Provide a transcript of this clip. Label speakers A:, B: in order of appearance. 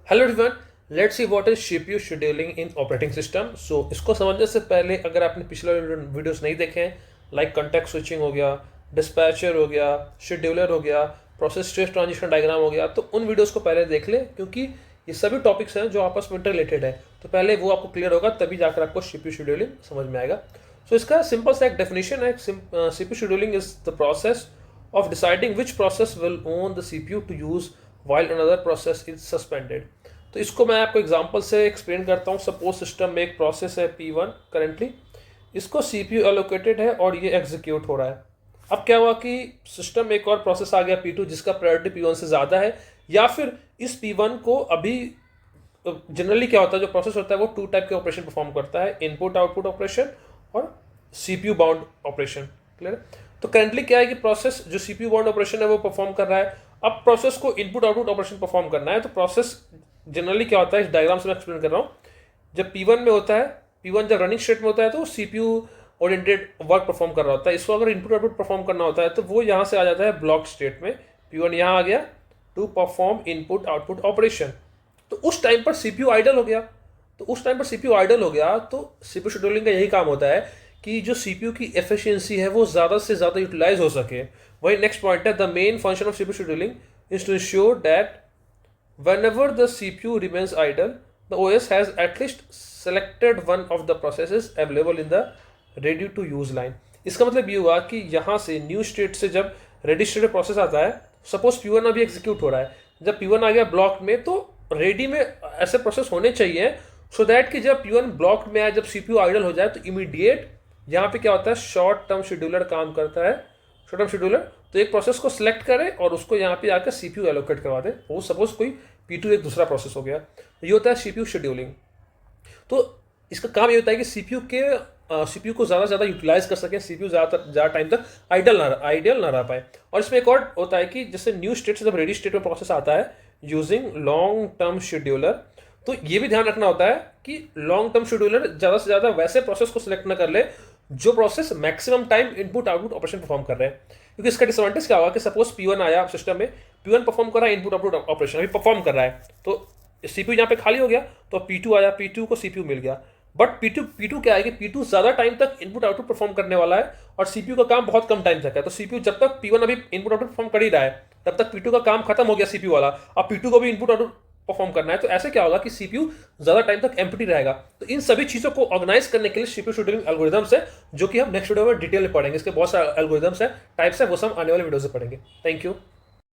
A: Hello everyone, let's see what is CPU scheduling in operating system. So इसको समझने से पहले अगर आपने पिछले वीडियोस नहीं देखे हैं, लाइक कॉन्टेक्स्ट स्विचिंग हो गया, डिस्पैचर हो गया, शेड्यूलर हो गया, प्रोसेस स्टेट ट्रांजिशन डायग्राम हो गया, तो उन वीडियोस को पहले देख ले, क्योंकि ये सभी टॉपिक्स हैं जो आपस में रिलेटेड है। तो पहले वो आपको क्लियर होगा, तभी जाकर आपको सीपीयू शेड्यूलिंग समझ में आएगा। सो इसका सिंपल सा एक डेफिनेशन है। CPU scheduling is the process of deciding which process will own the CPU to use while another process is suspended। तो इसको मैं आपको एग्जांपल से एक्सप्लेन करता हूँ। सपोज सिस्टम में एक प्रोसेस है P1 करेंटली, इसको CPU एलोकेटेड है और ये एग्जीक्यूट हो रहा है। अब क्या हुआ कि सिस्टम में एक और प्रोसेस आ गया P2 जिसका प्रायोरिटी P1 से ज़्यादा है, या फिर इस P1 को अभी जनरली क्या होता है, जो प्रोसेस होता है वो टू टाइप के ऑपरेशन परफॉर्म करता है, इनपुट आउटपुट ऑपरेशन और CPU बाउंड ऑपरेशन। क्लियर? तो करंटली क्या है कि प्रोसेस जो CPU बाउंड ऑपरेशन है वो परफॉर्म कर रहा है। अब प्रोसेस को इनपुट आउटपुट ऑपरेशन परफॉर्म करना है, तो प्रोसेस जनरली क्या होता है, इस डायग्राम से मैं एक्सप्लेन कर रहा हूँ। जब P1 में होता है, P1 जब रनिंग स्टेट में होता है तो CPU ओरिएंटेड वर्क परफॉर्म कर रहा होता है। इसको अगर इनपुट आउटपुट परफॉर्म करना होता है तो वो यहाँ से आ जाता है ब्लॉक स्टेट में। P1 यहाँ आ गया to perform input output operation. तो उस टाइम पर CPU आइडल हो गया। तो CPU शेड्यूलिंग का यही काम होता है कि जो CPU की एफिशिएंसी है वो ज़्यादा से ज़्यादा यूटिलाइज हो सके। वही नेक्स्ट पॉइंट है, the main function of CPU scheduling is to ensure that whenever the CPU remains idle, the OS has at least selected one of the processes available in the ready to use line। इसका मतलब ये हुआ कि यहाँ से new state से जब ready state process आता है, सपोज P1 अभी एग्जीक्यूट हो रहा है, जब P1 आ गया ब्लॉक में तो रेडी में ऐसे प्रोसेस होने चाहिए सो दैट कि जब P1 ब्लॉक में आए, जब CPU आइडल हो जाए तो इमीडिएट यहाँ पे क्या होता है, शॉर्ट टर्म शेड्यूलर काम करता है। शॉर्ट टर्म शेड्यूलर तो एक प्रोसेस को सिलेक्ट करे और उसको यहाँ पे आकर CPU एलोकेट करवा दे। वो सपोज कोई P2 एक दूसरा प्रोसेस हो गया, ये होता है CPU शेड्यूलिंग। तो इसका काम ये होता है कि CPU को ज़्यादा से ज़्यादा यूटिलाइज कर सकें, CPU ज़्यादा टाइम तक आइडियल ना रह पाए। और इसमें एक और होता है कि जैसे न्यू स्टेट से जब रेडी स्टेट में प्रोसेस आता है यूजिंग लॉन्ग टर्म शेड्यूलर, तो ये भी ध्यान रखना होता है कि लॉन्ग टर्म शेड्यूलर ज़्यादा से ज़्यादा वैसे प्रोसेस को सिलेक्ट ना कर ले जो process maximum time input output operation perform कर रहे हैं। क्योंकि इसका डिसएडवांटेज क्या होगा कि सपोज P1 आया सिस्टम में, P1 परफॉर्म कर रहा है इनपुट आउटपुट ऑपरेशन, अभी परफॉर्म कर रहा है, तो CPU यहाँ पे खाली हो गया, तो P2 आया, P2 को CPU मिल गया। बट P2 क्या है कि P2 ज़्यादा टाइम तक इनपुट आउटपुट परफॉर्म करने वाला है और CPU का काम बहुत कम टाइम तक है। तो CPU जब तक P1 अभी इनपुट आउटपुट परफॉर्म कर ही रहा है, तब तक P2 का काम खत्म हो गया CPU वाला। अब P2 को भी इनपुट आउटपुट परफॉर्म करना है, तो ऐसे क्या होगा कि CPU ज़्यादा टाइम तक एम्प्टी रहेगा। तो इन सभी चीज़ों को ऑर्गेनाइज करने के लिए CPU शेड्यूलिंग एल्गोरिथम्स है, जो कि हम नेक्स्ट वीडियो में डिटेल में पढ़ेंगे। इसके बहुत सारे एल्गोरिथम्स है, टाइप्स है, वो सब आने वाले वीडियो से पढ़ेंगे। Thank you.